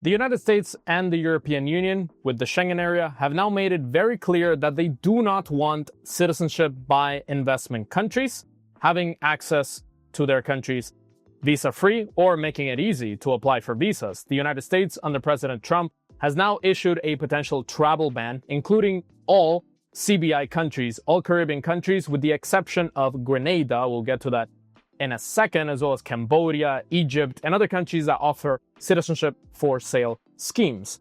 The United States and the European Union, with the Schengen area, have now made it very clear that they do not want citizenship by investment countries having access to their countries visa-free or making it easy to apply for visas. The United States, under President Trump, has now issued a potential travel ban, including all CBI countries, all Caribbean countries, with the exception of Grenada. We'll get to that in a second, as well as Cambodia, Egypt, and other countries that offer citizenship for sale schemes.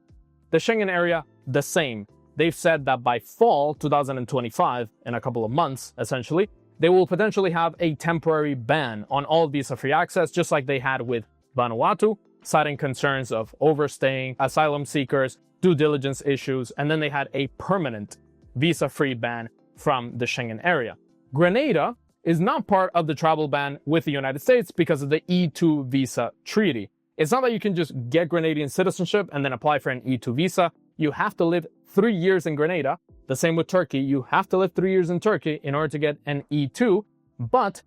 The Schengen area, the same. They've said that by fall 2025, in a couple of months, essentially, they will potentially have a temporary ban on all visa-free access, just like they had with Vanuatu, citing concerns of overstaying, asylum seekers, due diligence issues, and then they had a permanent visa-free ban from the Schengen area. Grenada is not part of the travel ban with the United States because of the E2 visa treaty. It's not that you can just get Grenadian citizenship and then apply for an E2 visa. You have to live 3 years in Grenada. The same with Turkey. You have to live 3 years in Turkey in order to get an E2, but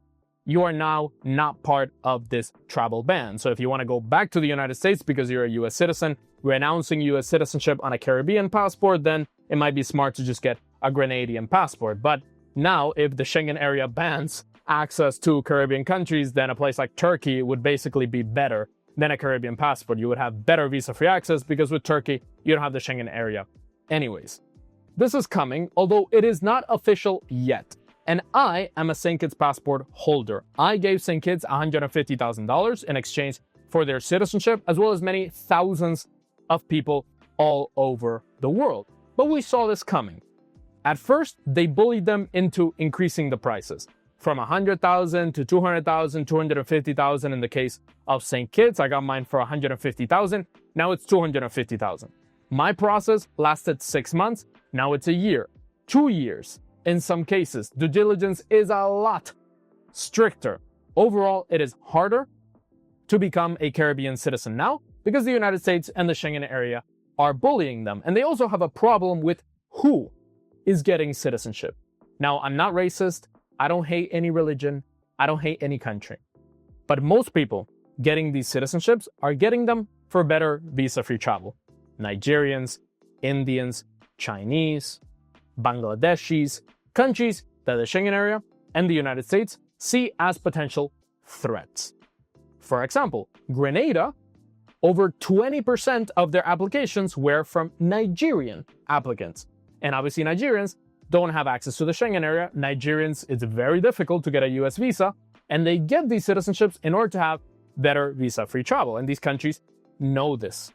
you are now not part of this travel ban. So if you want to go back to the United States because you're a US citizen, renouncing US citizenship on a Caribbean passport, then it might be smart to just get a Grenadian passport. But now, if the Schengen area bans access to Caribbean countries, then a place like Turkey would basically be better than a Caribbean passport. You would have better visa-free access because with Turkey, you don't have the Schengen area. Anyways, this is coming, although it is not official yet. And I am a St. Kitts passport holder. I gave St. Kitts $150,000 in exchange for their citizenship, as well as many thousands of people all over the world. But we saw this coming. At first, they bullied them into increasing the prices from $100,000 to $200,000, $250,000 in the case of St. Kitts. I got mine for $150,000. Now it's $250,000. My process lasted 6 months. Now it's a year, 2 years. In some cases, due diligence is a lot stricter. Overall, it is harder to become a Caribbean citizen now because the United States and the Schengen area are bullying them. And they also have a problem with who is getting citizenship. Now, I'm not racist. I don't hate any religion. I don't hate any country. But most people getting these citizenships are getting them for better visa-free travel. Nigerians, Indians, Chinese, Bangladeshis, countries that the Schengen area and the United States see as potential threats. For example, Grenada, over 20% of their applications were from Nigerian applicants. And obviously Nigerians don't have access to the Schengen area. Nigerians, it's very difficult to get a US visa, and they get these citizenships in order to have better visa-free travel. And these countries know this.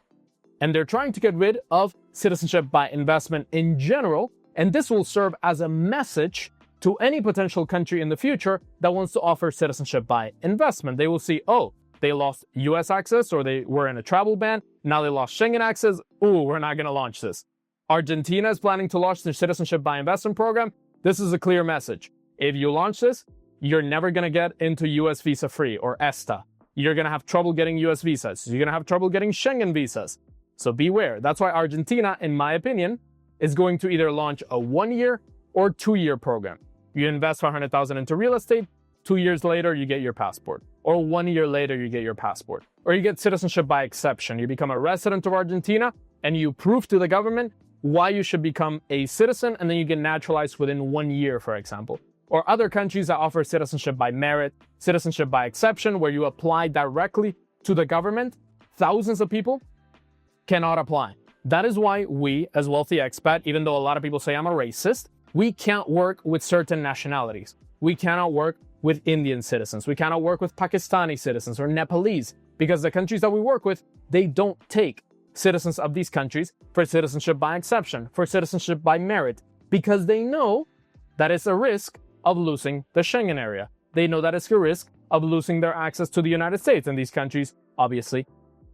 And they're trying to get rid of citizenship by investment in general, and this will serve as a message to any potential country in the future that wants to offer citizenship by investment. They will see, oh, they lost US access or they were in a travel ban. Now they lost Schengen access. Ooh, we're not going to launch this. Argentina is planning to launch their citizenship by investment program. This is a clear message. If you launch this, you're never going to get into US visa free or ESTA. You're going to have trouble getting US visas. You're going to have trouble getting Schengen visas. So beware. That's why Argentina, in my opinion, is going to either launch a 1-year or 2-year program. You invest $500,000 into real estate, 2 years later, you get your passport. Or 1 year later, you get your passport. Or you get citizenship by exception. You become a resident of Argentina and you prove to the government why you should become a citizen, and then you get naturalized within 1 year, for example. Or other countries that offer citizenship by merit, citizenship by exception, where you apply directly to the government. Thousands of people cannot apply. That is why we, as Wealthy Expat, even though a lot of people say I'm a racist, we can't work with certain nationalities. We cannot work with Indian citizens. We cannot work with Pakistani citizens or Nepalese, because the countries that we work with, they don't take citizens of these countries for citizenship by exception, for citizenship by merit, because they know that it's a risk of losing the Schengen area. They know that it's a risk of losing their access to the United States, and these countries obviously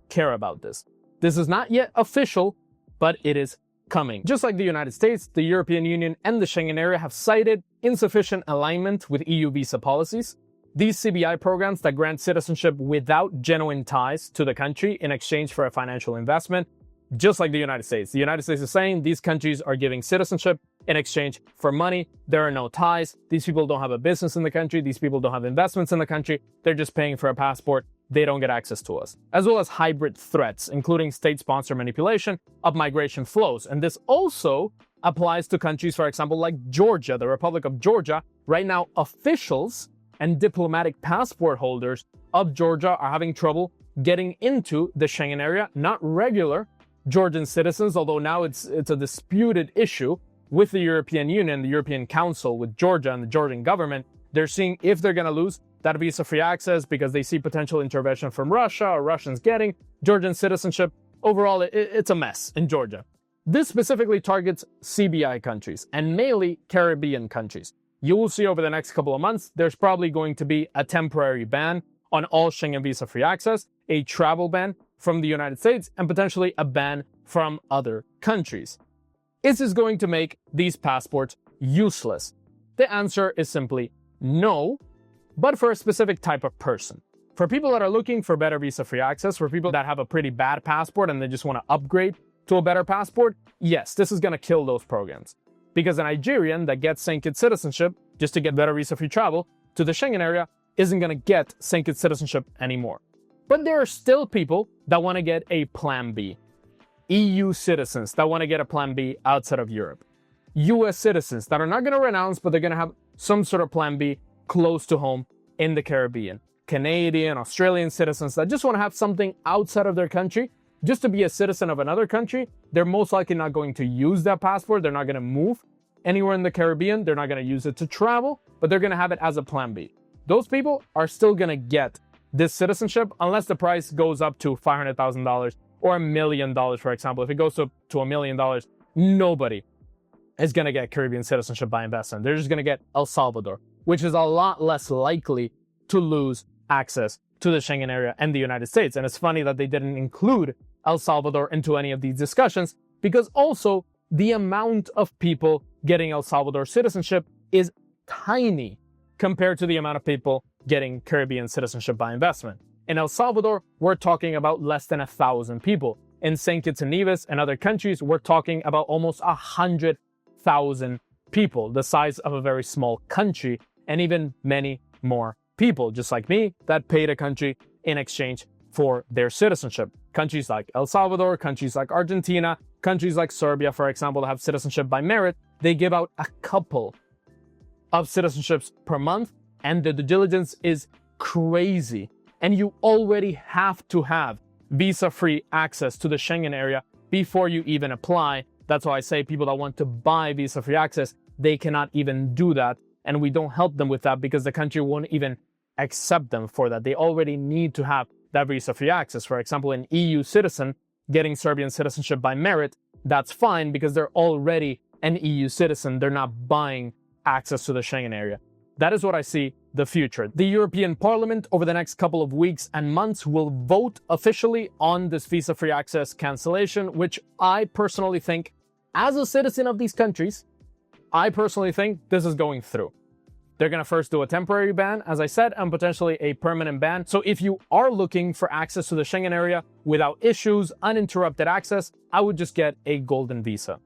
care about this. This is not yet official, but it is coming. Just like the United States, the European Union and the Schengen area have cited insufficient alignment with EU visa policies. These CBI programs that grant citizenship without genuine ties to the country in exchange for a financial investment, just like the United States. The United States is saying these countries are giving citizenship in exchange for money. There are no ties. These people don't have a business in the country. These people don't have investments in the country. They're just paying for a passport they don't get access to us, as well as hybrid threats, including state-sponsored manipulation of migration flows. And this also applies to countries, for example, like Georgia, the Republic of Georgia. Right now, officials and diplomatic passport holders of Georgia are having trouble getting into the Schengen area, not regular Georgian citizens, although now it's a disputed issue with the European Union, the European Council, with Georgia and the Georgian government. They're seeing if they're going to lose that visa-free access because they see potential intervention from Russia or Russians getting Georgian citizenship. Overall, it's a mess in Georgia. This specifically targets CBI countries and mainly Caribbean countries. You will see over the next couple of months, there's probably going to be a temporary ban on all Schengen visa-free access, a travel ban from the United States, and potentially a ban from other countries. Is this going to make these passports useless? The answer is simply no, but for a specific type of person. For people that are looking for better visa-free access, for people that have a pretty bad passport and they just want to upgrade to a better passport, yes, this is going to kill those programs. Because a Nigerian that gets St. Kitts citizenship just to get better visa-free travel to the Schengen area isn't going to get St. Kitts citizenship anymore. But there are still people that want to get a plan B. EU citizens that want to get a plan B outside of Europe. US citizens that are not going to renounce, but they're going to have some sort of plan B close to home in the Caribbean. Canadian, Australian citizens that just want to have something outside of their country. Just to be a citizen of another country, they're most likely not going to use that passport. They're not going to move anywhere in the Caribbean. They're not going to use it to travel, but they're going to have it as a plan B. Those people are still going to get this citizenship unless the price goes up to $500,000 or $1 million, for example. If it goes to $1 million, nobody is going to get Caribbean citizenship by investment. They're just going to get El Salvador, which is a lot less likely to lose access to the Schengen area and the United States. And it's funny that they didn't include El Salvador into any of these discussions, because also the amount of people getting El Salvador citizenship is tiny compared to the amount of people getting Caribbean citizenship by investment. In El Salvador, we're talking about less than 1,000 people. In St. Kitts and Nevis and other countries, we're talking about almost 100,000 people, the size of a very small country, and even many more people, just like me, that paid a country in exchange for their citizenship. Countries like El Salvador, countries like Argentina, countries like Serbia, for example, that have citizenship by merit, they give out a couple of citizenships per month, and the due diligence is crazy. And you already have to have visa-free access to the Schengen area before you even apply. That's why I say people that want to buy visa-free access, they cannot even do that. And we don't help them with that because the country won't even accept them for that. They already need to have that visa-free access. For example, an EU citizen getting Serbian citizenship by merit, that's fine because they're already an EU citizen. They're not buying access to the Schengen area. That is what I see the future. The European Parliament over the next couple of weeks and months will vote officially on this visa-free access cancellation, which I personally think, as a citizen of these countries, I personally think this is going through. They're going to first do a temporary ban, as I said, and potentially a permanent ban. So if you are looking for access to the Schengen area without issues, uninterrupted access, I would just get a golden visa.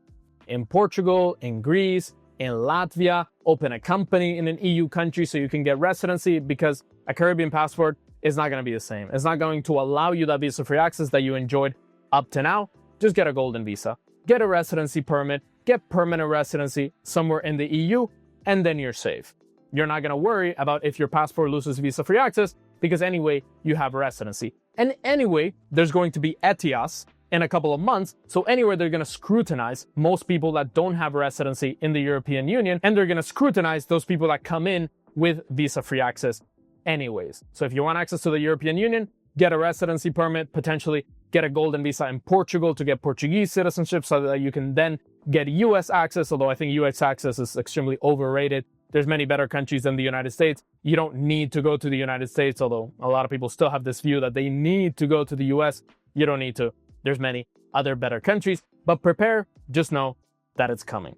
In Portugal, in Greece, in Latvia, open a company in an EU country so you can get residency, because a Caribbean passport is not going to be the same. It's not going to allow you that visa-free access that you enjoyed up to now. Just get a golden visa, get a residency permit, get permanent residency somewhere in the EU, and then you're safe. You're not going to worry about if your passport loses visa-free access because anyway, you have residency. And anyway, there's going to be ETIAS in a couple of months. So anyway, they're going to scrutinize most people that don't have residency in the European Union, and they're going to scrutinize those people that come in with visa-free access anyways. So if you want access to the European Union, get a residency permit, potentially get a golden visa in Portugal to get Portuguese citizenship so that you can then get US access, although I think US access is extremely overrated. There's many better countries than the United States. You don't need to go to the United States, although a lot of people still have this view that they need to go to the US. You don't need to. There's many other better countries, but prepare, just know that it's coming.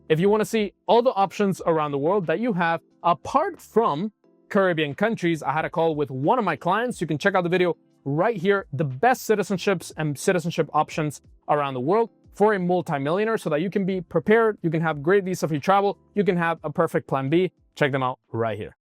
If you want to see all the options around the world that you have, apart from Caribbean countries, I had a call with one of my clients. You can check out the video right here, the best citizenships and citizenship options around the world for a multimillionaire, so that you can be prepared, you can have great visa-free travel, you can have a perfect plan B. Check them out right here.